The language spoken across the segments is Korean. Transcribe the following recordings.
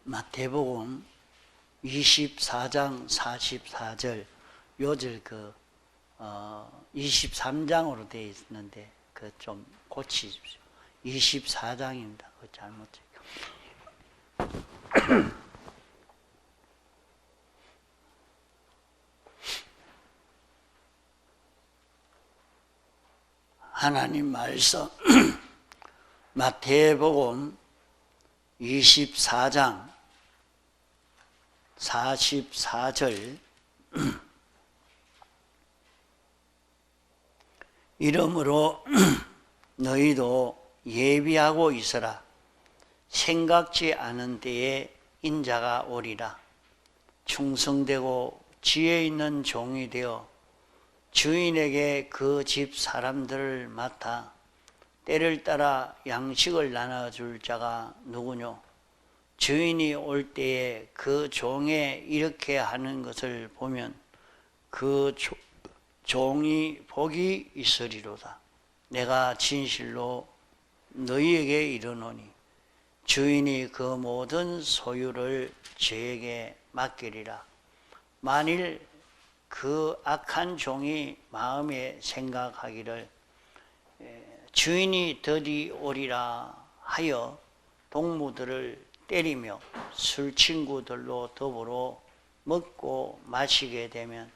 마태복음 24장 44절 요절 23장으로 되어 있는데 그 좀 고치십시오. 24장입니다. 그 잘못 하나님 말씀 마태복음 24장 44절 이러므로 너희도 예비하고 있으라. 생각지 않은 때에 인자가 오리라. 충성되고 지혜 있는 종이 되어 주인에게 그 집 사람들을 맡아 때를 따라 양식을 나눠줄 자가 누구뇨? 주인이 올 때에 그 종에 이렇게 하는 것을 보면 그 종이 복이 있으리로다. 내가 진실로 너희에게 이르노니 주인이 그 모든 소유를 저에게 맡기리라. 만일 그 악한 종이 마음에 생각하기를 주인이 더디 오리라 하여 동무들을 때리며 술친구들로 더불어 먹고 마시게 되면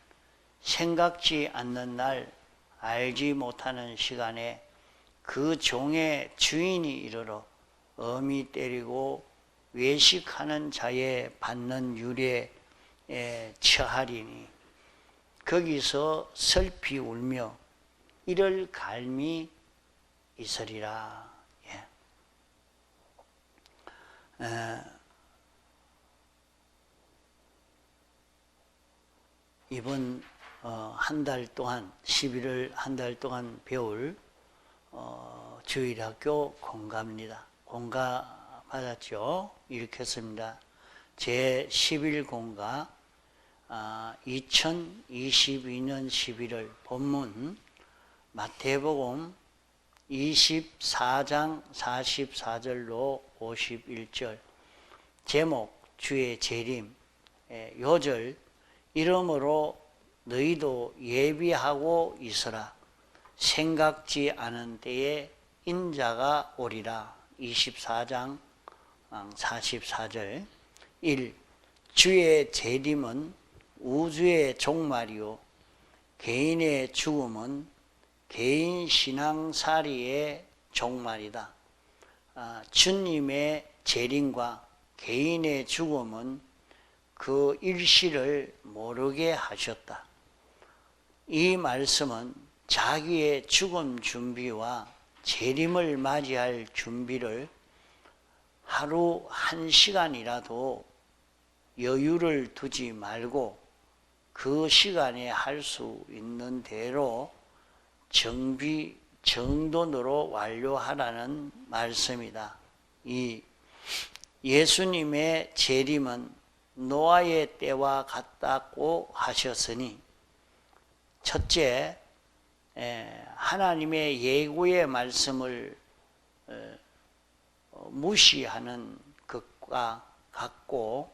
생각지 않는 날 알지 못하는 시간에 그 종의 주인이 이르러 엄히 때리고 외식하는 자의 받는 유례에 처하리니 거기서 슬피 울며 이를 갈미 있으리라. 이번 한 달 동안 11월 한 달 동안 배울 주일학교 공가입니다. 공가 받았죠? 이렇게 했습니다. 제 11공가 2022년 11월 본문 마태복음 24장 44절로 51절 제목 주의 재림 요절 이러므로 너희도 예비하고 있으라. 생각지 않은 때에 인자가 오리라. 24장 44절 1. 주의 재림은 우주의 종말이요 개인의 죽음은 개인 신앙살이의 종말이다. 주님의 재림과 개인의 죽음은 그 일시를 모르게 하셨다. 이 말씀은 자기의 죽음 준비와 재림을 맞이할 준비를 하루 1시간이라도 여유를 두지 말고 그 시간에 할 수 있는 대로 정돈으로 완료하라는 말씀이다. 이 예수님의 재림은 노아의 때와 같다고 하셨으니 첫째, 하나님의 예고의 말씀을 무시하는 것과 같고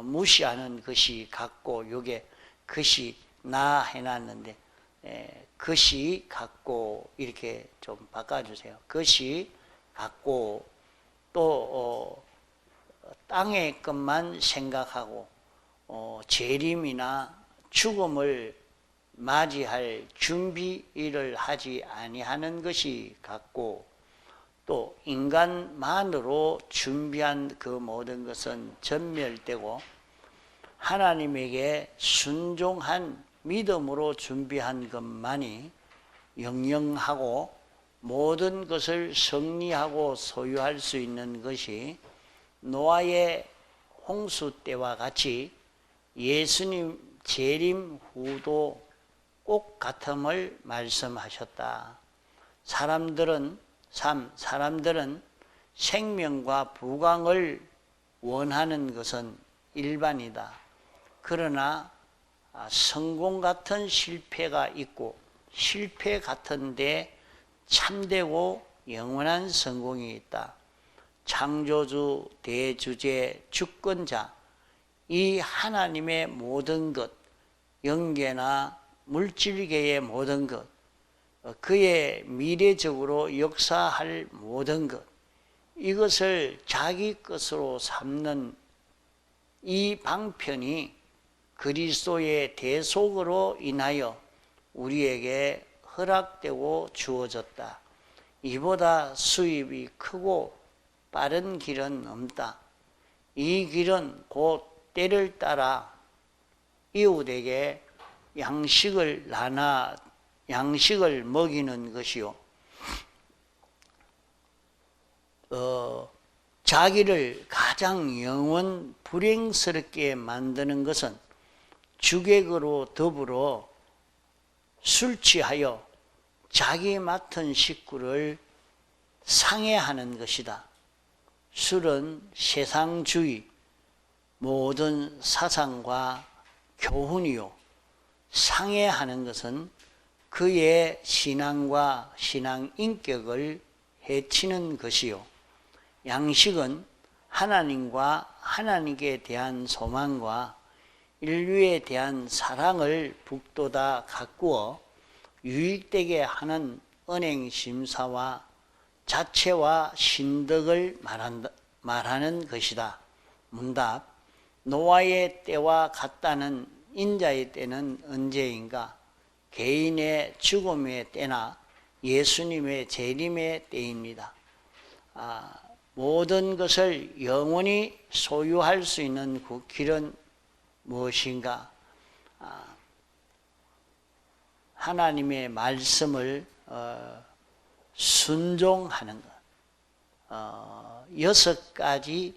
무시하는 것이 같고 요게 것이 나 해놨는데 것이 같고 이렇게 좀 바꿔주세요. 것이 같고 또 땅의 것만 생각하고 재림이나 죽음을 맞이할 준비를 하지 아니하는 것이 같고 또 인간만으로 준비한 그 모든 것은 전멸되고 하나님에게 순종한 믿음으로 준비한 것만이 영영하고 모든 것을 승리하고 소유할 수 있는 것이 노아의 홍수 때와 같이 예수님 재림 후도 꼭 같음을 말씀하셨다. 사람들은 생명과 부강을 원하는 것은 일반이다. 그러나 성공 같은 실패가 있고 실패 같은데 참되고 영원한 성공이 있다. 창조주, 대주제, 주권자, 이 하나님의 모든 것, 영계나 물질계의 모든 것, 그의 미래적으로 역사할 모든 것, 이것을 자기 것으로 삼는 이 방편이 그리스도의 대속으로 인하여 우리에게 허락되고 주어졌다. 이보다 수입이 크고 빠른 길은 없다. 이 길은 곧 때를 따라 이웃에게 양식을 먹이는 것이요. 자기를 가장 영원 불행스럽게 만드는 것은 주객으로 더불어 술 취하여 자기 맡은 식구를 상해하는 것이다. 술은 세상주의, 모든 사상과 교훈이요. 상해하는 것은 그의 신앙과 신앙 인격을 해치는 것이요. 양식은 하나님과 하나님께 대한 소망과 인류에 대한 사랑을 북돋아 가꾸어 유익되게 하는 은행 심사와 자체와 신덕을 말하는 것이다. 문답: 노아의 때와 같다는 인자의 때는 언제인가? 개인의 죽음의 때나 예수님의 재림의 때입니다. 모든 것을 영원히 소유할 수 있는 그 길은 무엇인가? 하나님의 말씀을 순종하는 것. 6가지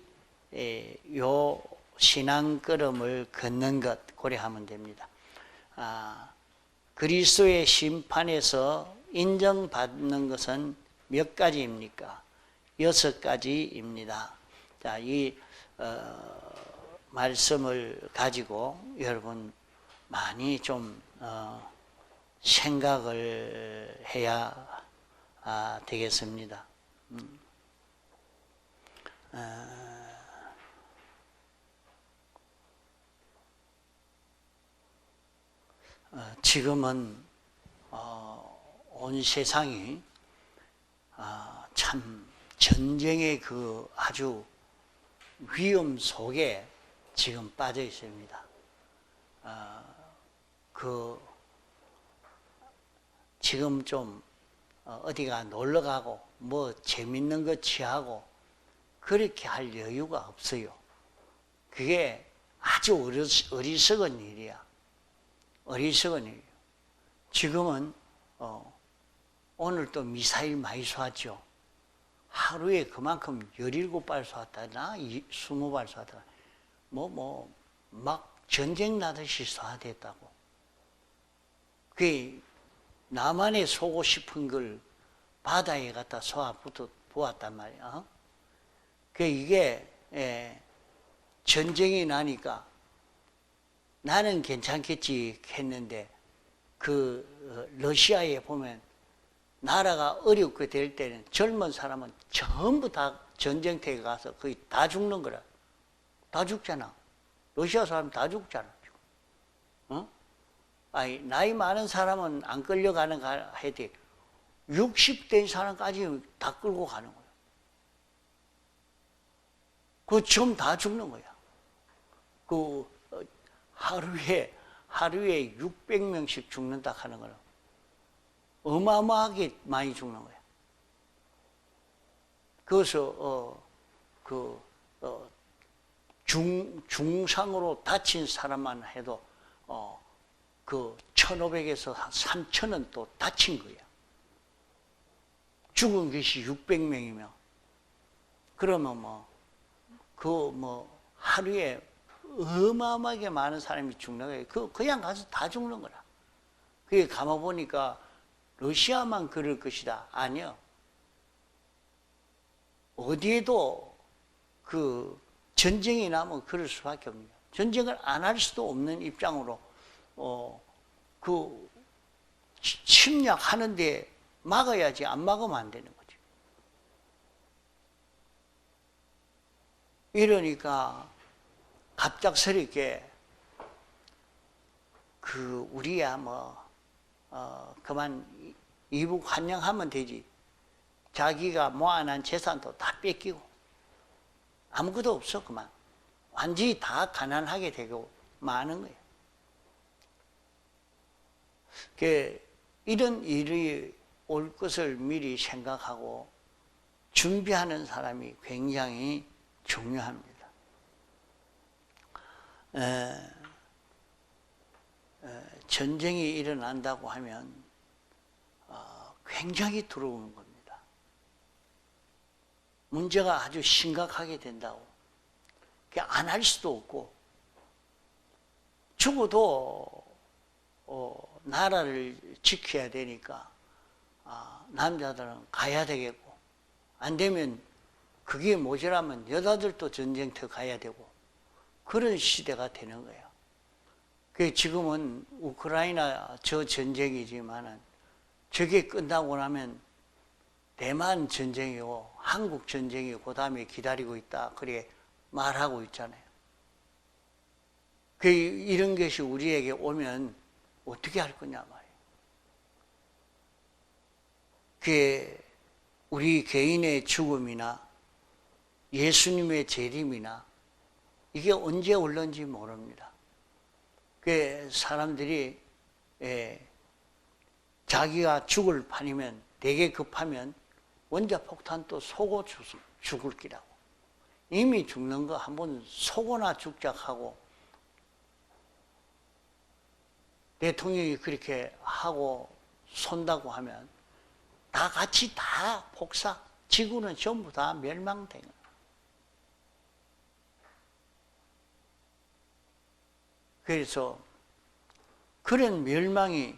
요 신앙 걸음을 걷는 것 고려하면 됩니다. 그리스도의 심판에서 인정받는 것은 몇 가지입니까? 6가지입니다. 자, 이 말씀을 가지고 여러분 많이 좀 생각을 해야 되겠습니다. 지금은 온 세상이 참 전쟁의 그 아주 위험 속에 지금 빠져 있습니다. 지금 좀 어디가 놀러 가고 뭐 재밌는 거 취하고 그렇게 할 여유가 없어요. 그게 아주 어리석은 일이야. 어리석은 일이에요. 지금은 오늘 또 미사일 많이 쏘았죠. 하루에 그만큼 17발 쏘았다나 20발 쏘았다. 막 전쟁 나듯이 쏘아댔다고. 그게 나만의 쏘고 싶은 걸 바다에 갖다 쏘아 보았단 말이야. 이게 전쟁이 나니까 나는 괜찮겠지 했는데 러시아에 보면 나라가 어렵게 될 때는 젊은 사람은 전부 다 전쟁터에 가서 거의 다 죽는 거라. 다 죽잖아. 러시아 사람 다 죽잖아. 나이 많은 사람은 안 끌려가는 가 해도 60대 사람까지 다 끌고 가는 거야. 좀 다 죽는 거야. 하루에 600명씩 죽는다 하는 거는 어마어마하게 많이 죽는 거야. 그래서 중상으로 다친 사람만 해도 1,500에서 3,000은 또 다친 거야. 죽은 것이 600명이면 그러면 하루에 어마어마하게 많은 사람이 죽는 거예요. 그냥 가서 다 죽는 거라. 그게 가만보니까 러시아만 그럴 것이다. 아니요. 어디에도 전쟁이 나면 그럴 수밖에 없네요. 전쟁을 안 할 수도 없는 입장으로 침략하는데 막아야지 안 막으면 안 되는 거죠. 이러니까 갑작스럽게 우리야 그만 이북 환영하면 되지. 자기가 모아놓은 재산도 다 뺏기고 아무것도 없어. 그만 완전히 다 가난하게 되고 마는 거예요. 이런 일이 올 것을 미리 생각하고 준비하는 사람이 굉장히 중요합니다. 전쟁이 일어난다고 하면 굉장히 두려운 겁니다. 문제가 아주 심각하게 된다고. 안 할 수도 없고, 죽어도 나라를 지켜야 되니까 남자들은 가야 되겠고, 안 되면 그게 모자라면 여자들도 전쟁터 가야 되고, 그런 시대가 되는 거예요. 지금은 우크라이나 저 전쟁이지만은 저게 끝나고 나면 대만 전쟁이고 한국 전쟁이 그 다음에 기다리고 있다. 그렇게 말하고 있잖아요. 이런 것이 우리에게 오면 어떻게 할 거냐 말이에요. 우리 개인의 죽음이나 예수님의 재림이나 이게 언제 올는지 모릅니다. 사람들이 자기가 죽을 판이면 되게 급하면 원자폭탄도 쏘고 죽을 기라고. 이미 죽는 거 한번 쏘거나 죽자 하고 대통령이 그렇게 하고 쏜다고 하면 다 같이 다 폭사, 지구는 전부 다 멸망된 거예요. 그래서 그런 멸망이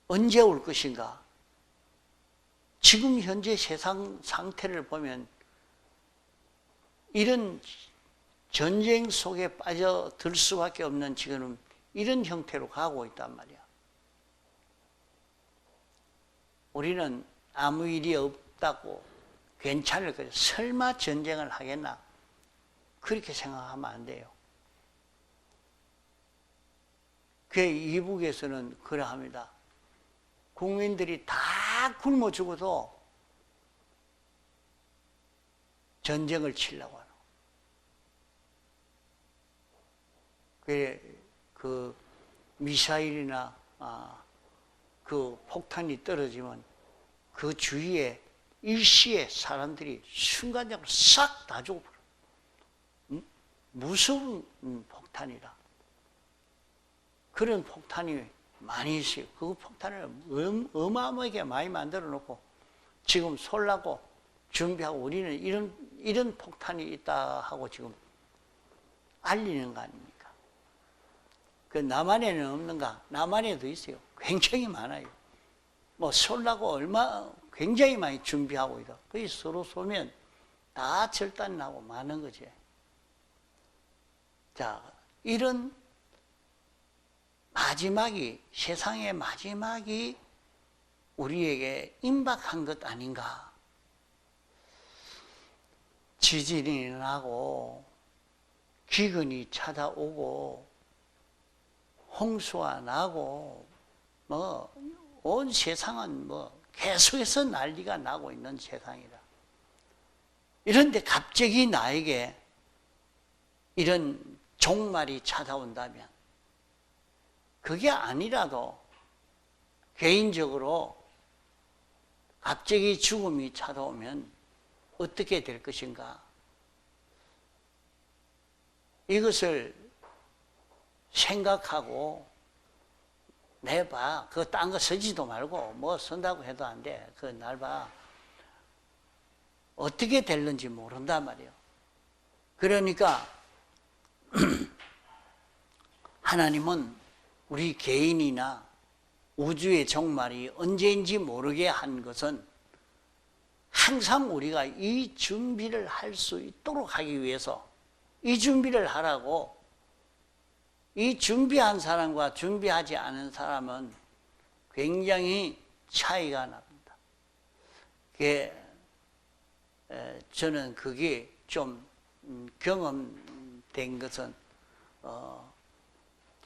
언제 올 것인가? 지금 현재 세상 상태를 보면 이런 전쟁 속에 빠져들 수밖에 없는 지금 이런 형태로 가고 있단 말이야. 우리는 아무 일이 없다고 괜찮을 거예요. 설마 전쟁을 하겠나? 그렇게 생각하면 안 돼요. 이북에서는 그러합니다. 국민들이 다 굶어 죽어도 전쟁을 치려고 하는. 그 미사일이나 그 폭탄이 떨어지면 그 주위에 일시에 사람들이 순간적으로 싹 다 죽어버려. 무서운 폭탄이라. 그런 폭탄이 많이 있어요. 그 폭탄을 어마어마하게 많이 만들어 놓고 지금 쏠라고 준비하고 우리는 이런 폭탄이 있다 하고 지금 알리는 거 아닙니까? 남한에는 없는가? 남한에도 있어요. 굉장히 많아요. 쏠라고 굉장히 많이 준비하고 있다. 서로 쏘면 다 절단나고 마는 거지. 자, 이런 세상의 마지막이 우리에게 임박한 것 아닌가. 지진이 나고, 기근이 찾아오고, 홍수가 나고, 온 세상은 계속해서 난리가 나고 있는 세상이다. 이런데 갑자기 나에게 이런 종말이 찾아온다면, 그게 아니라도 개인적으로 갑자기 죽음이 찾아오면 어떻게 될 것인가? 이것을 생각하고 내봐. 그거 딴 거 쓰지도 말고 쓴다고 해도 안 돼. 그거 날 봐. 어떻게 될는지 모른단 말이에요. 그러니까 하나님은 우리 개인이나 우주의 종말이 언제인지 모르게 한 것은 항상 우리가 이 준비를 할 수 있도록 하기 위해서 이 준비를 하라고. 이 준비한 사람과 준비하지 않은 사람은 굉장히 차이가 납니다. 저는 그게 좀 경험된 것은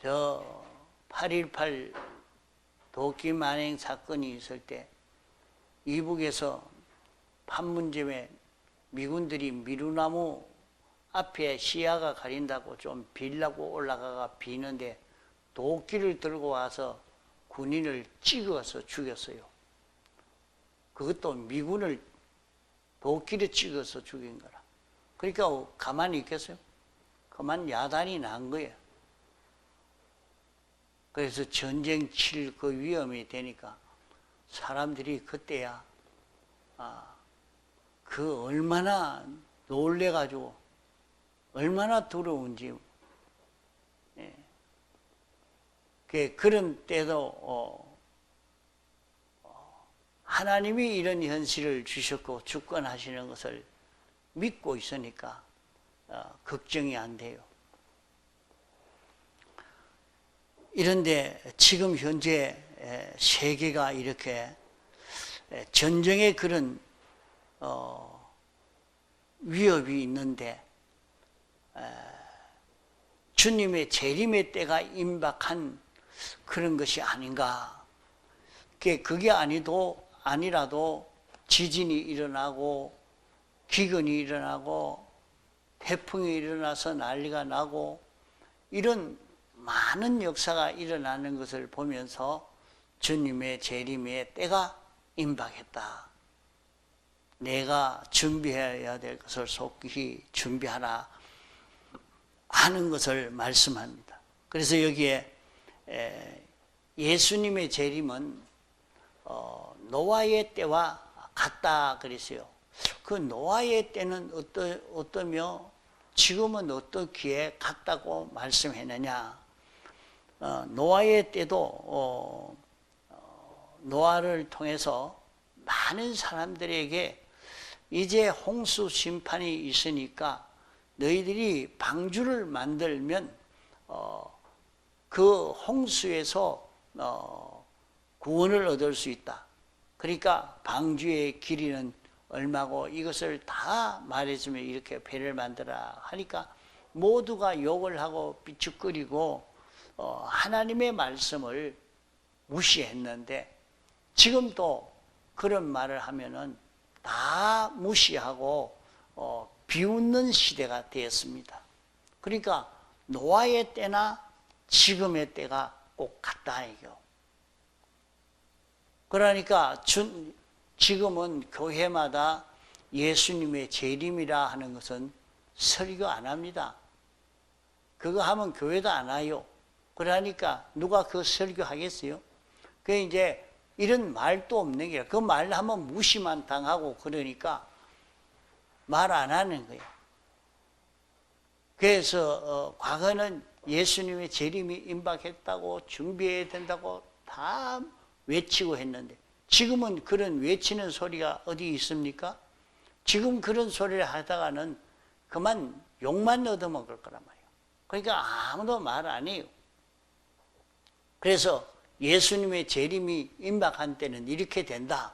저 8.18 도끼 만행 사건이 있을 때 이북에서 판문점에 미군들이 미루나무 앞에 시야가 가린다고 좀 빌라고 올라가가 비는데 도끼를 들고 와서 군인을 찍어서 죽였어요. 그것도 미군을 도끼를 찍어서 죽인 거라. 그러니까 가만히 있겠어요? 그만 야단이 난 거예요. 그래서 전쟁 칠 그 위험이 되니까 사람들이 그때야 그 얼마나 놀래가지고 얼마나 두려운지. 그런 때도 하나님이 이런 현실을 주셨고 주권하시는 것을 믿고 있으니까 걱정이 안 돼요. 이런데 지금 현재 세계가 이렇게 전쟁의 그런 위협이 있는데 주님의 재림의 때가 임박한 그런 것이 아닌가. 그게 아니라도 지진이 일어나고 기근이 일어나고 태풍이 일어나서 난리가 나고 이런 많은 역사가 일어나는 것을 보면서 주님의 재림의 때가 임박했다. 내가 준비해야 될 것을 속히 준비하라 하는 것을 말씀합니다. 그래서 여기에 예수님의 재림은 노아의 때와 같다 그랬어요. 그 노아의 때는 어떠며 지금은 어떻기에 같다고 말씀했느냐. 노아의 때도 노아를 통해서 많은 사람들에게 이제 홍수 심판이 있으니까 너희들이 방주를 만들면 그 홍수에서 구원을 얻을 수 있다. 그러니까 방주의 길이는 얼마고 이것을 다 말해주면 이렇게 배를 만들어라 하니까 모두가 욕을 하고 삐죽거리고 하나님의 말씀을 무시했는데 지금도 그런 말을 하면은 다 무시하고 비웃는 시대가 되었습니다. 그러니까 노아의 때나 지금의 때가 꼭 같다 이거. 그러니까 지금은 교회마다 예수님의 재림이라 하는 것은 설교 안 합니다. 그거 하면 교회도 안 와요. 그러니까 누가 그 설교하겠어요? 그 이제 이런 말도 없는 게 그 말 하면 무시만 당하고 그러니까 말 안 하는 거예요. 그래서 과거는 예수님의 재림이 임박했다고 준비해야 된다고 다 외치고 했는데 지금은 그런 외치는 소리가 어디 있습니까? 지금 그런 소리를 하다가는 그만 욕만 얻어먹을 거란 말이에요. 그러니까 아무도 말 안 해요. 그래서 예수님의 재림이 임박한 때는 이렇게 된다.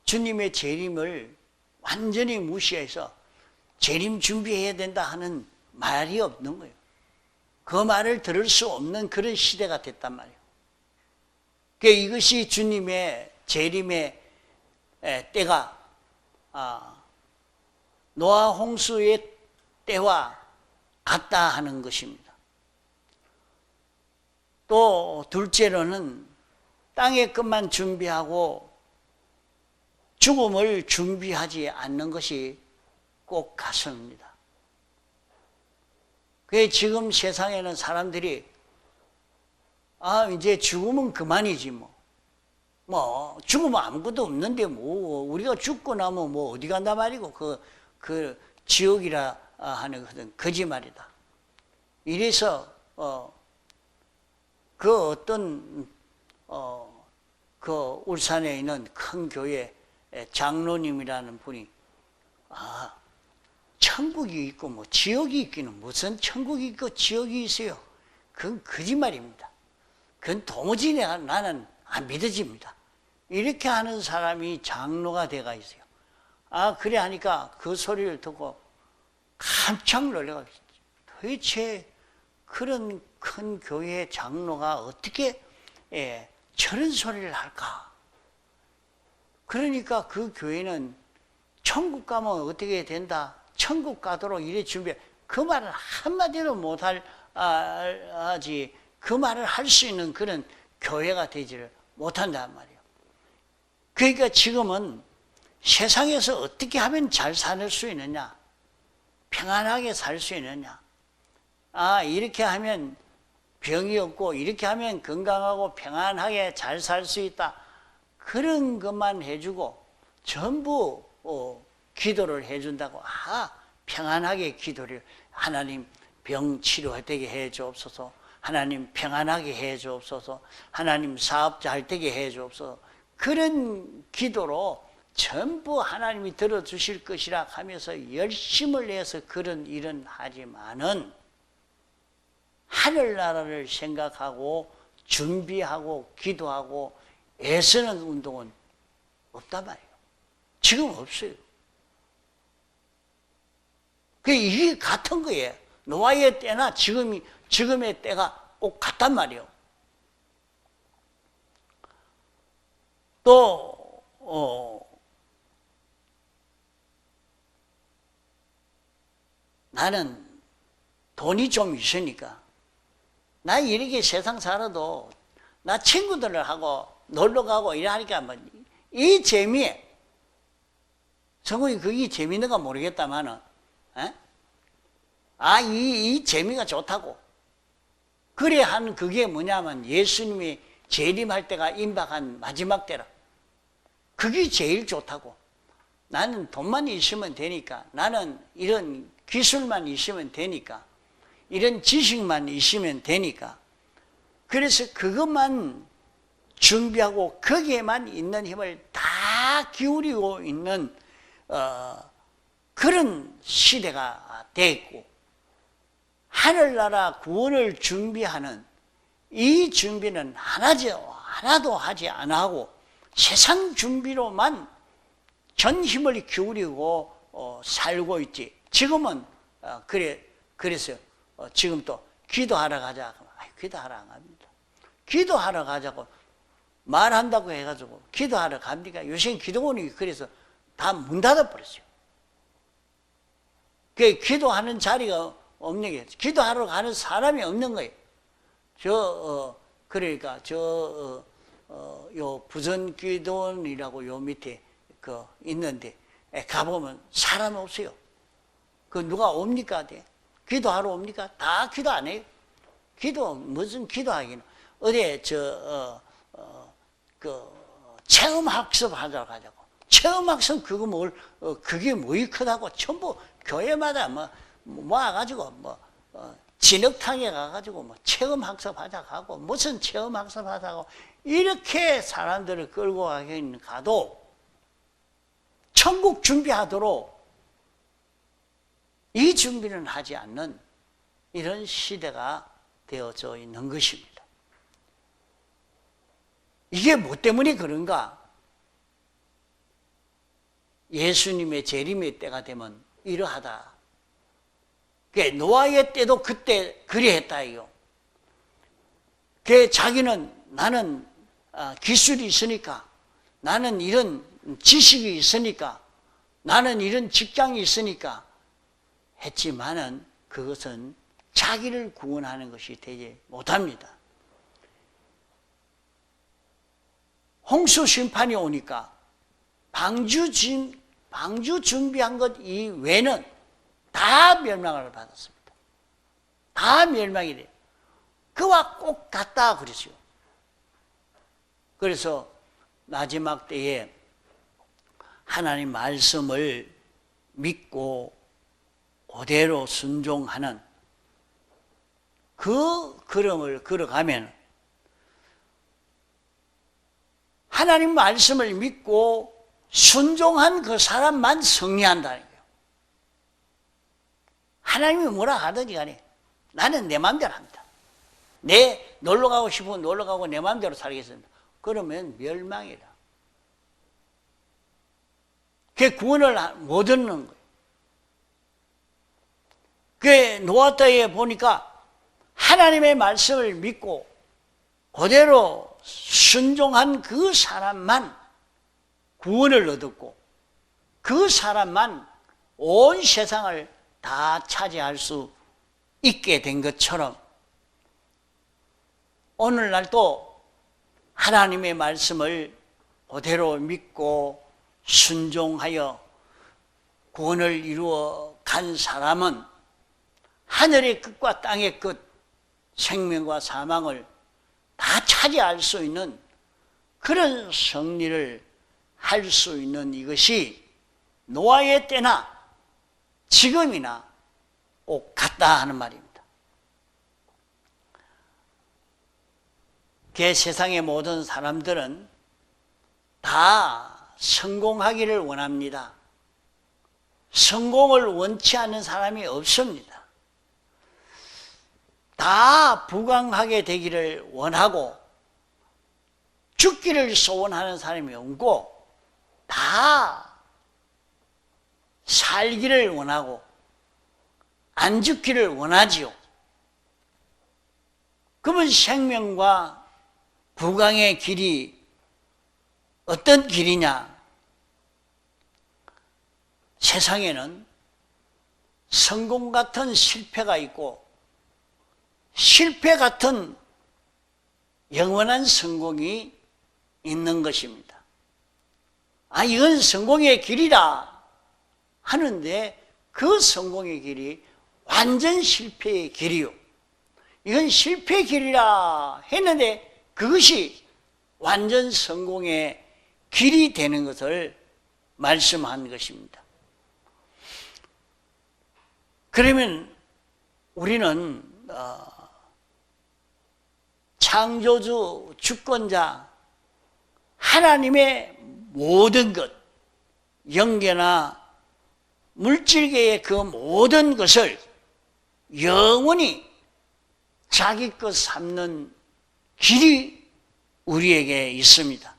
주님의 재림을 완전히 무시해서 재림 준비해야 된다 하는 말이 없는 거예요. 그 말을 들을 수 없는 그런 시대가 됐단 말이에요. 그러니까 이것이 주님의 재림의 때가 노아 홍수의 때와 같다 하는 것입니다. 또 둘째로는 땅의 것만 준비하고 죽음을 준비하지 않는 것이 꼭 같습니다. 그게 지금 세상에는 사람들이 이제 죽으면 그만이지 뭐 죽으면 아무것도 없는데 우리가 죽고 나면 어디 간다 말이고 그 지옥이라 하는 것은 거짓말이다. 이래서 그 어떤 그 울산에 있는 큰 교회 장로님이라는 분이 천국이 있고 지옥이 있기는 무슨 천국이 있고 지옥이 있어요. 그건 거짓말입니다. 그건 도무지 나는 안 믿어집니다. 이렇게 하는 사람이 장로가 돼가 있어요. 그래 하니까 그 소리를 듣고 깜짝 놀래가지고 도대체 그런 큰 교회 장로가 어떻게 저런 소리를 할까? 그러니까 그 교회는 천국 가면 어떻게 된다? 천국 가도록 이래 준비해. 그 말을 한마디로 하지, 그 말을 할 수 있는 그런 교회가 되지를 못한단 말이에요. 그러니까 지금은 세상에서 어떻게 하면 잘 살 수 있느냐? 평안하게 살 수 있느냐? 이렇게 하면 병이 없고, 이렇게 하면 건강하고 평안하게 잘 살 수 있다. 그런 것만 해주고, 전부 기도를 해준다고. 평안하게 기도를, 하나님 병 치료되게 해 주옵소서, 하나님 평안하게 해 주옵소서, 하나님 사업 잘 되게 해 주옵소서. 그런 기도로 전부 하나님이 들어주실 것이라 하면서 열심을 내서 그런 일은 하지만은 하늘나라를 생각하고 준비하고 기도하고 애쓰는 운동은 없단 말이에요. 지금 없어요. 이게 같은 거예요. 노아의 때나 지금의 때가 꼭 같단 말이에요. 또 나는 돈이 좀 있으니까 나 이렇게 세상 살아도 나 친구들하고 놀러 가고 이러니까 이 재미에 성공이 그게 재미있는가 모르겠다마는 이 재미가 좋다고. 그래 한 그게 뭐냐면 예수님이 재림할 때가 임박한 마지막 때라. 그게 제일 좋다고. 나는 돈만 있으면 되니까, 나는 이런 기술만 있으면 되니까, 이런 지식만 있으면 되니까, 그래서 그것만 준비하고 거기에만 있는 힘을 다 기울이고 있는 그런 시대가 됐고, 하늘나라 구원을 준비하는 이 준비는 하나도 하지 않아 하고 세상 준비로만 전 힘을 기울이고 살고 있지. 지금은 그래서 지금 또 기도하러 가자. 기도하러 안 갑니다. 기도하러 가자고 말한다고 해가지고 기도하러 갑니까? 요새 기도원이 그래서 다 문 닫아버렸어요. 기도하는 자리가 없는 게, 기도하러 가는 사람이 없는 거예요. 그러니까 요 부전기도원이라고 요 밑에 있는데 가보면 사람 없어요. 누가 옵니까? 기도하러 옵니까? 다 기도 안 해요. 무슨 기도하기는. 어디 체험학습 하자고 가자고. 체험학습 그게 뭐이 크다고. 전부 교회마다 모아가지고 진흙탕에 가가지고 체험학습 하자고 하고, 무슨 체험학습 하자고, 이렇게 사람들을 끌고 가도 천국 준비하도록 이 준비는 하지 않는 이런 시대가 되어져 있는 것입니다. 이게 뭐 때문에 그런가? 예수님의 재림의 때가 되면 이러하다. 노아의 때도 그때 그리했다 이요. 자기는 나는 기술이 있으니까, 나는 이런 지식이 있으니까, 나는 이런 직장이 있으니까 했지만은 그것은 자기를 구원하는 것이 되지 못합니다. 홍수 심판이 오니까 방주 준비한 것 이외에는 다 멸망을 받았습니다. 다 멸망이 돼요. 그와 꼭 같다 그랬어요. 그래서 마지막 때에 하나님 말씀을 믿고 그대로 순종하는 그 걸음을 걸어가면, 하나님 말씀을 믿고 순종한 그 사람만 승리한다는 거예요. 하나님이 뭐라 하든지 간에 나는 내 마음대로 합니다. 내 놀러 가고 싶으면 놀러 가고 내 마음대로 살겠습니다. 그러면 멸망이라. 그 구원을 못 얻는 거예요. 그 노아 때에 보니까 하나님의 말씀을 믿고 그대로 순종한 그 사람만 구원을 얻었고 그 사람만 온 세상을 다 차지할 수 있게 된 것처럼 오늘날도 하나님의 말씀을 그대로 믿고 순종하여 구원을 이루어 간 사람은 하늘의 끝과 땅의 끝, 생명과 사망을 다 차지할 수 있는 그런 승리를 할 수 있는 이것이 노아의 때나 지금이나 꼭 같다 하는 말입니다. 세상의 모든 사람들은 다 성공하기를 원합니다. 성공을 원치 않는 사람이 없습니다. 다 부강하게 되기를 원하고 죽기를 소원하는 사람이 없고 다 살기를 원하고 안 죽기를 원하지요. 그러면 생명과 부강의 길이 어떤 길이냐? 세상에는 성공 같은 실패가 있고 실패 같은 영원한 성공이 있는 것입니다. 이건 성공의 길이라 하는데 그 성공의 길이 완전 실패의 길이요. 이건 실패의 길이라 했는데 그것이 완전 성공의 길이 되는 것을 말씀한 것입니다. 그러면 우리는 창조주, 주권자, 하나님의 모든 것, 영계나 물질계의 그 모든 것을 영원히 자기 것 삼는 길이 우리에게 있습니다.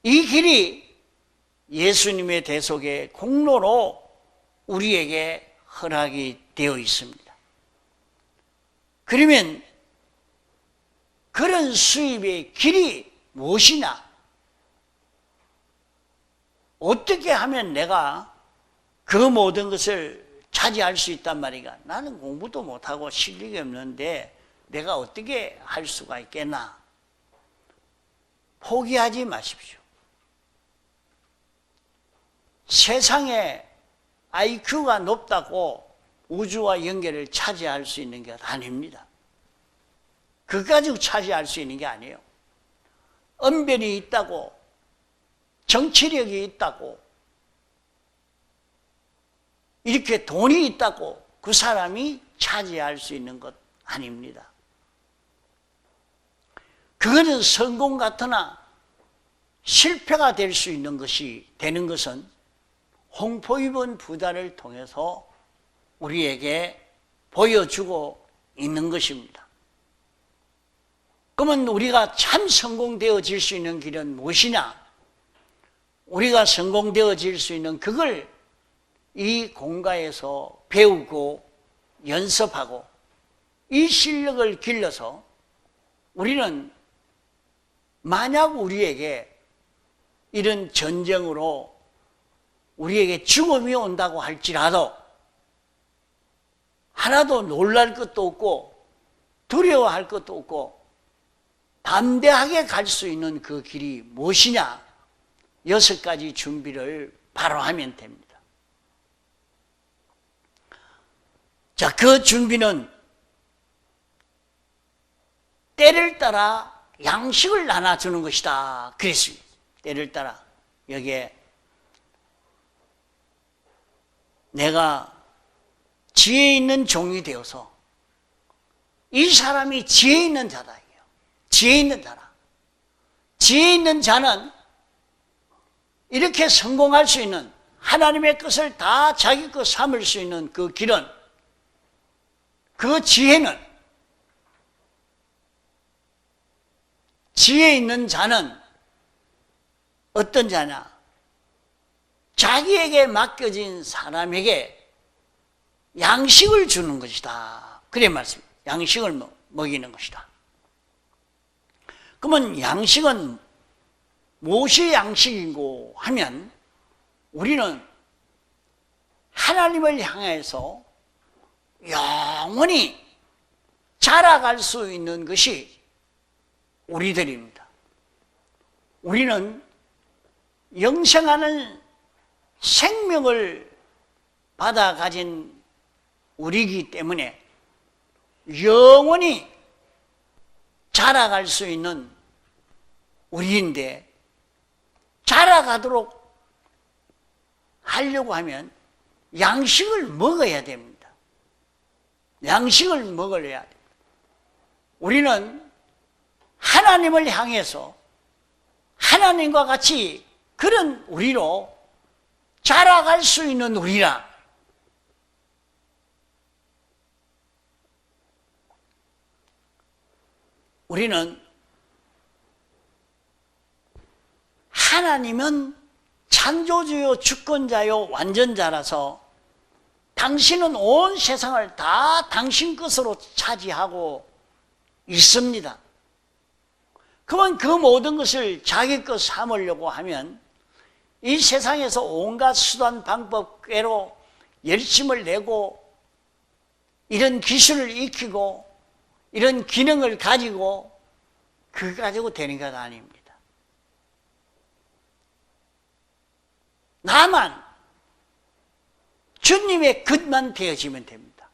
이 길이 예수님의 대속의 공로로 우리에게 허락이 되어 있습니다. 그러면 그런 수입의 길이 무엇이냐? 어떻게 하면 내가 그 모든 것을 차지할 수 있단 말이야? 나는 공부도 못하고 실력이 없는데 내가 어떻게 할 수가 있겠나? 포기하지 마십시오. 세상에 IQ가 높다고 우주와 연계를 차지할 수 있는 게 아닙니다. 그까지 차지할 수 있는 게 아니에요. 언변이 있다고, 정치력이 있다고, 이렇게 돈이 있다고 그 사람이 차지할 수 있는 것 아닙니다. 그거는 성공 같으나 실패가 될 수 있는 것이 되는 것은 홍포 입은 부자를 통해서 우리에게 보여주고 있는 것입니다. 그러면 우리가 참 성공되어질 수 있는 길은 무엇이냐? 우리가 성공되어질 수 있는 그걸 이 공가에서 배우고 연습하고 이 실력을 길러서 우리는 만약 우리에게 이런 전쟁으로 우리에게 죽음이 온다고 할지라도 하나도 놀랄 것도 없고 두려워할 것도 없고 담대하게 갈 수 있는 그 길이 무엇이냐? 6가지 준비를 바로 하면 됩니다. 자, 그 준비는 때를 따라 양식을 나눠주는 것이다 그랬습니다. 때를 따라 여기에 내가 지혜 있는 종이 되어서 이 사람이 지혜 있는 자다. 지혜 있는 자라. 지혜 있는 자는 이렇게 성공할 수 있는 하나님의 것을 다 자기 것 삼을 수 있는 그 길은 그 지혜는 지혜 있는 자는 어떤 자냐? 자기에게 맡겨진 사람에게 양식을 주는 것이다. 그래 말씀. 양식을 먹이는 것이다. 그러면 양식은 무엇이 양식이고 하면 우리는 하나님을 향해서 영원히 자라갈 수 있는 것이 우리들입니다. 우리는 영생하는 생명을 받아 가진 우리이기 때문에 영원히 자라갈 수 있는 우리인데, 자라가도록 하려고 하면 양식을 먹어야 됩니다. 양식을 먹어야 됩니다. 우리는 하나님을 향해서 하나님과 같이 그런 우리로 자라갈 수 있는 우리라. 우리는 하나님은 창조주요 주권자요 완전자라서 당신은 온 세상을 다 당신 것으로 차지하고 있습니다. 그러면 그 모든 것을 자기 것 삼으려고 하면 이 세상에서 온갖 수단 방법 꾀로 열심을 내고 이런 기술을 익히고 이런 기능을 가지고 그거 가지고 되는 것 아닙니다. 나만 주님의 것만 되어지면 됩니다.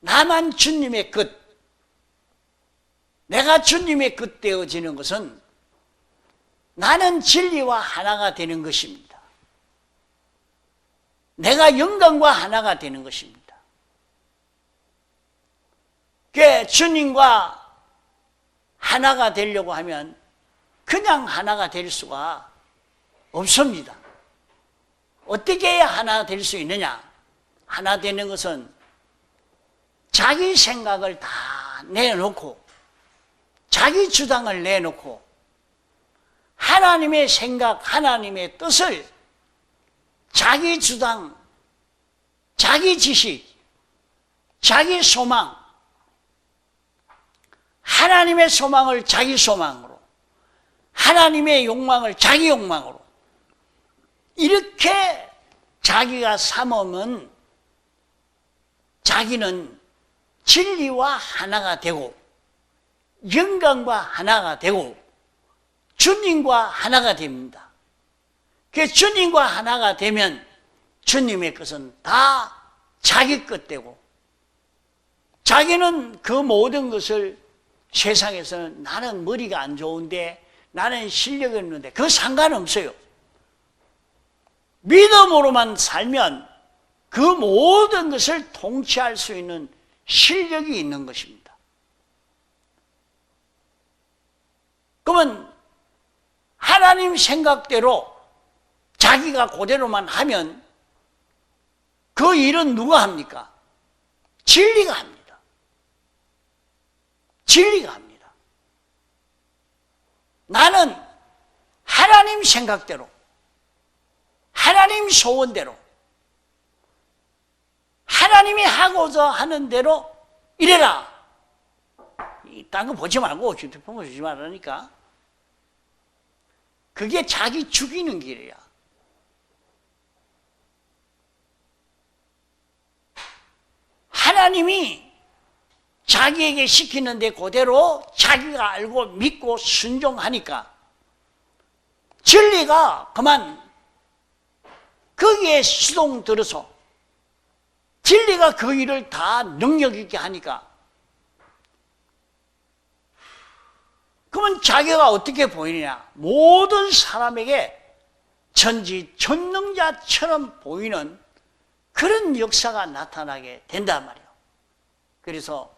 나만 주님의 것. 내가 주님의 것 되어지는 것은 나는 진리와 하나가 되는 것입니다. 내가 영광과 하나가 되는 것입니다. 그 주님과 하나가 되려고 하면 그냥 하나가 될 수가 없습니다. 어떻게 해야 하나 될 수 있느냐? 하나 되는 것은 자기 생각을 다 내놓고 자기 주장을 내놓고 하나님의 생각, 하나님의 뜻을 자기 주장, 자기 지식, 자기 소망, 하나님의 소망을 자기 소망으로, 하나님의 욕망을 자기 욕망으로 이렇게 자기가 삼으면 자기는 진리와 하나가 되고 영광과 하나가 되고 주님과 하나가 됩니다. 그 주님과 하나가 되면 주님의 것은 다 자기 것 되고 자기는 그 모든 것을 세상에서는 나는 머리가 안 좋은데 나는 실력이 없는데 그거 상관없어요. 믿음으로만 살면 그 모든 것을 통치할 수 있는 실력이 있는 것입니다. 그러면 하나님 생각대로 자기가 그대로만 하면 그 일은 누가 합니까? 진리가 합니다. 진리가 합니다. 나는 하나님 생각대로 하나님 소원대로 하나님이 하고자 하는 대로 이래라. 딴 거 보지 말고 휴대폰 보지 말라니까. 그게 자기 죽이는 길이야. 하나님이 자기에게 시키는데 그대로 자기가 알고 믿고 순종하니까 진리가 그만 거기에 수동 들어서 진리가 그 일을 다 능력 있게 하니까 그러면 자기가 어떻게 보이느냐? 모든 사람에게 전지전능자처럼 보이는 그런 역사가 나타나게 된단 말이에요. 그래서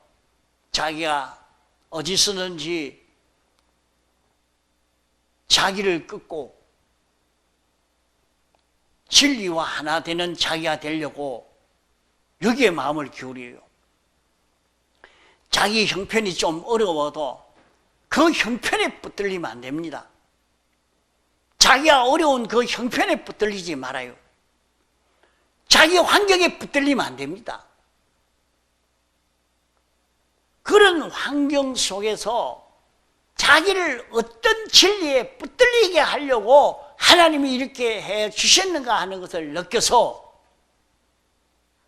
자기가 어디서든지 자기를 끊고 진리와 하나 되는 자기가 되려고 여기에 마음을 기울여요. 자기 형편이 좀 어려워도 그 형편에 붙들리면 안 됩니다. 자기가 어려운 그 형편에 붙들리지 말아요. 자기 환경에 붙들리면 안 됩니다. 그런 환경 속에서 자기를 어떤 진리에 붙들리게 하려고 하나님이 이렇게 해 주셨는가 하는 것을 느껴서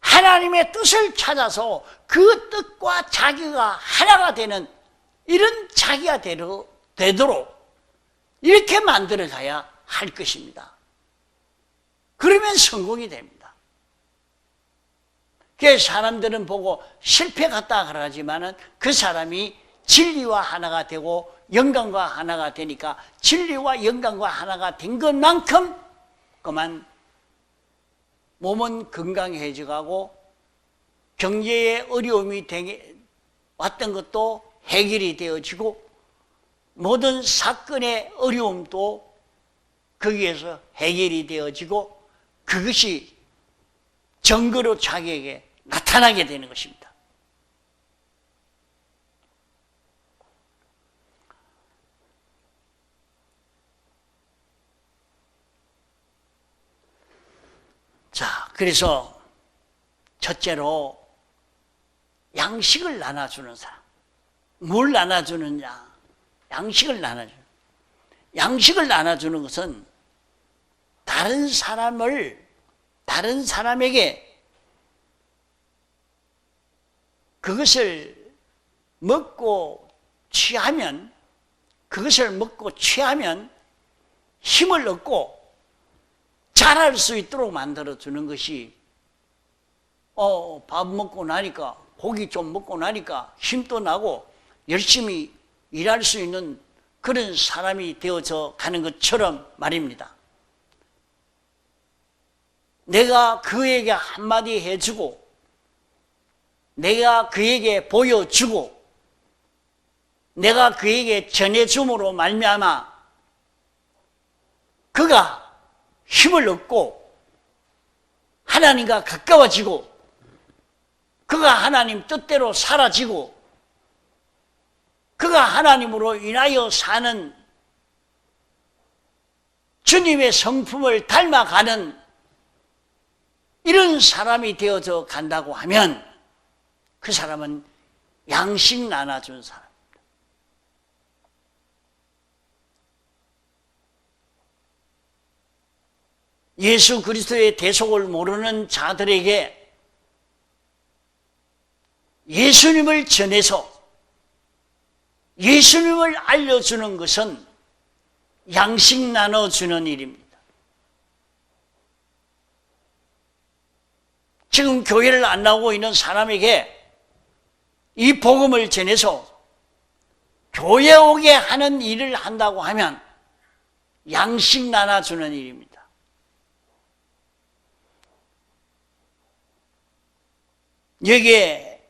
하나님의 뜻을 찾아서 그 뜻과 자기가 하나가 되는 이런 자기가 되도록 이렇게 만들어 가야 할 것입니다. 그러면 성공이 됩니다. 그래서 사람들은 보고 실패 같다 그러지만은 그 사람이 진리와 하나가 되고 영광과 하나가 되니까 진리와 영광과 하나가 된 것만큼 그만 몸은 건강해져 가고 경제에 어려움이 왔던 것도 해결이 되어지고 모든 사건의 어려움도 거기에서 해결이 되어지고 그것이 증거로 자기에게 나타나게 되는 것입니다. 자, 그래서 첫째로 양식을 나눠주는 사람. 뭘 나눠주느냐? 양식을 나눠주는. 양식을 나눠주는 것은 다른 사람에게 그것을 먹고 취하면 힘을 얻고 잘할 수 있도록 만들어주는 것이 밥 먹고 나니까 고기 좀 먹고 나니까 힘도 나고 열심히 일할 수 있는 그런 사람이 되어져 가는 것처럼 말입니다. 내가 그에게 한마디 해주고 내가 그에게 보여주고 내가 그에게 전해줌으로 말미암아 그가 힘을 얻고 하나님과 가까워지고 그가 하나님 뜻대로 사라지고 그가 하나님으로 인하여 사는 주님의 성품을 닮아가는 이런 사람이 되어져 간다고 하면 그 사람은 양식 나눠준 사람입니다. 예수 그리스도의 대속을 모르는 자들에게 예수님을 전해서 예수님을 알려주는 것은 양식 나눠주는 일입니다. 지금 교회를 안 나오고 있는 사람에게 이 복음을 전해서 교회 오게 하는 일을 한다고 하면 양식 나눠주는 일입니다. 여기에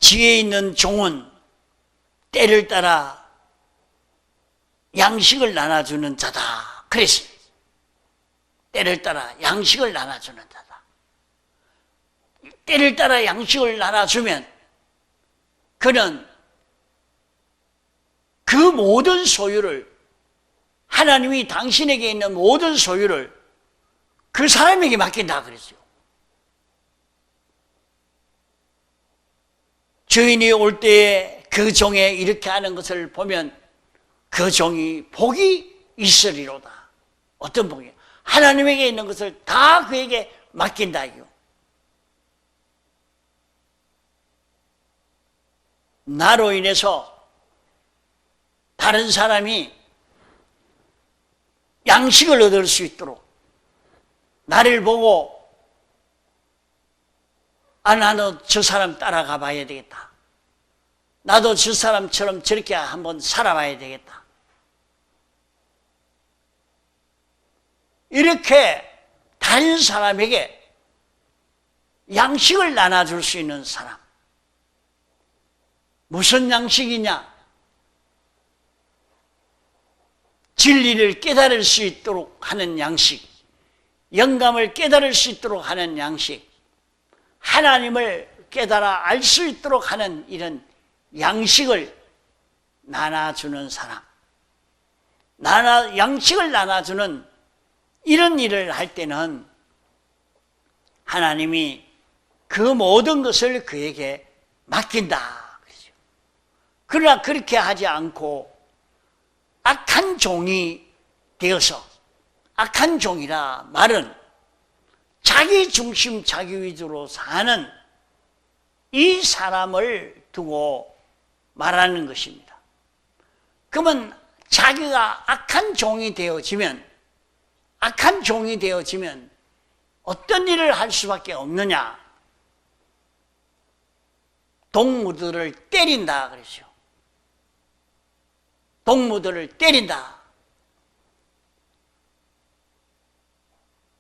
지혜 있는 종은 때를 따라 양식을 나눠주는 자다. 그랬습니다. 때를 따라 양식을 나눠주는 자다. 때를 따라 양식을 나눠주면 그는 그 모든 소유를 하나님이 당신에게 있는 모든 소유를 그 사람에게 맡긴다 그랬어요. 주인이 올 때에 그 종에 이렇게 하는 것을 보면 그 종이 복이 있으리로다. 어떤 복이에요? 하나님에게 있는 것을 다 그에게 맡긴다 이거. 나로 인해서 다른 사람이 양식을 얻을 수 있도록 나를 보고 나도 저 사람 따라가 봐야 되겠다. 나도 저 사람처럼 저렇게 한번 살아봐야 되겠다. 이렇게 다른 사람에게 양식을 나눠줄 수 있는 사람. 무슨 양식이냐? 진리를 깨달을 수 있도록 하는 양식, 영감을 깨달을 수 있도록 하는 양식, 하나님을 깨달아 알 수 있도록 하는 이런 양식을 나눠주는 사람. 양식을 나눠주는 이런 일을 할 때는 하나님이 그 모든 것을 그에게 맡긴다. 그러나 그렇게 하지 않고 악한 종이 되어서, 악한 종이라 말은 자기 중심, 자기 위주로 사는 이 사람을 두고 말하는 것입니다. 그러면 자기가 악한 종이 되어지면 어떤 일을 할 수밖에 없느냐? 동무들을 때린다 그러죠. 동무들을 때린다.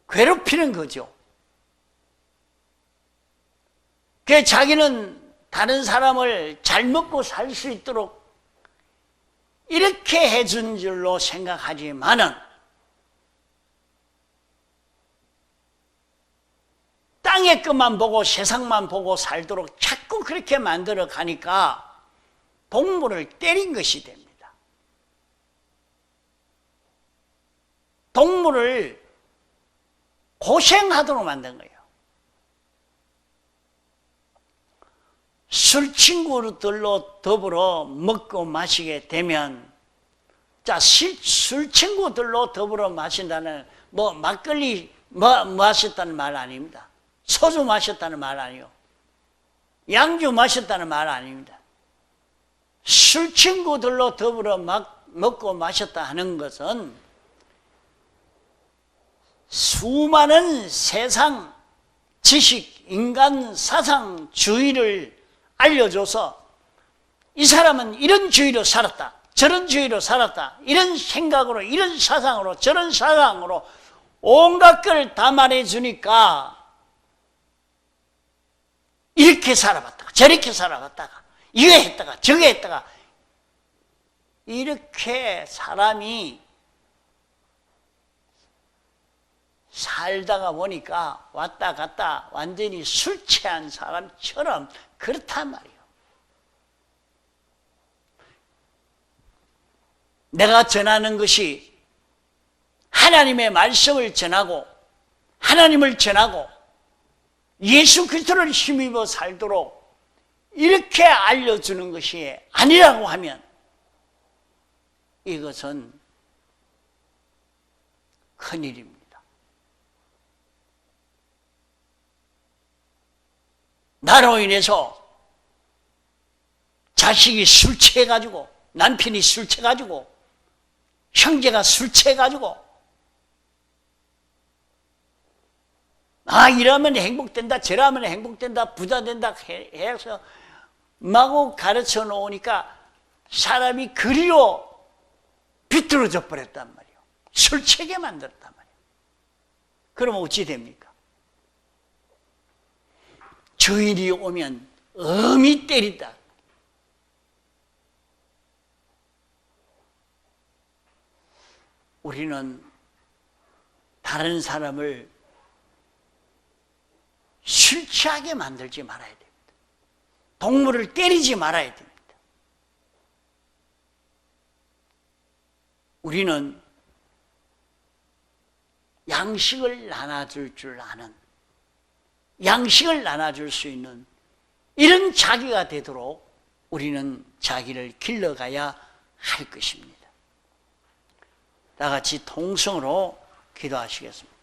괴롭히는 거죠. 그 자기는 다른 사람을 잘 먹고 살 수 있도록 이렇게 해준 줄로 생각하지만은 땅의 것만 보고 세상만 보고 살도록 자꾸 그렇게 만들어 가니까 동물을 때린 것이 됩니다. 동물을 고생하도록 만든 거예요. 술 친구들로 더불어 먹고 마시게 되면, 자, 술 친구들로 더불어 마신다는, 막걸리 마셨다는 말 아닙니다. 소주 마셨다는 말 아니요. 양주 마셨다는 말 아닙니다. 술 친구들로 더불어 먹고 마셨다 하는 것은 수많은 세상 지식, 인간 사상주의를 알려줘서 이 사람은 이런 주의로 살았다, 저런 주의로 살았다, 이런 생각으로, 이런 사상으로, 저런 사상으로 온갖 걸 다 말해주니까 이렇게 살아봤다가 저렇게 살아봤다가 이거 했다가 저거 했다가 이렇게 사람이 살다가 보니까 왔다 갔다 완전히 술 취한 사람처럼 그렇단 말이에요. 내가 전하는 것이 하나님의 말씀을 전하고 하나님을 전하고 예수 그리스도를 힘입어 살도록 이렇게 알려주는 것이 아니라고 하면 이것은 큰일입니다. 나로 인해서 자식이 술 취해가지고, 남편이 술 취해가지고, 형제가 술 취해가지고, 이러면 행복된다, 저러면 행복된다, 부자 된다 해서 마구 가르쳐 놓으니까 사람이 그리로 비뚤어져 버렸단 말이에요. 술 취하게 만들었단 말이에요. 그러면 어찌 됩니까? 주일이 오면 엄히 때린다. 우리는 다른 사람을 술 취하게 만들지 말아야 됩니다. 동물을 때리지 말아야 됩니다. 우리는 양식을 나눠줄 줄 아는, 양식을 나눠줄 수 있는 이런 자기가 되도록 우리는 자기를 길러가야 할 것입니다. 다 같이 통성으로 기도하시겠습니다.